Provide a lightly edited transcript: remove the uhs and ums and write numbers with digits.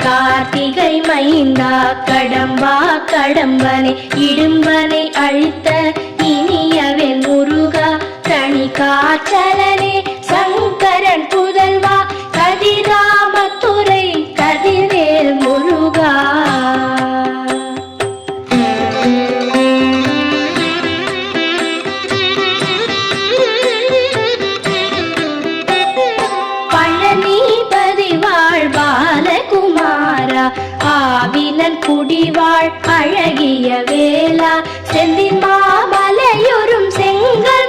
கார்த்திகை மைந்தா கடம்பா கடம்பனை இடும்பனை அழித்த இனியவே முருகா தனி காச்சலனே சங்கரன் புதல்வா கதிராமத்துறை கதிர்வேல் முருகா. ஆவினன் குடிவாழ் அழகிய வேளா செந்தின் மாமலையுறும் செங்கல்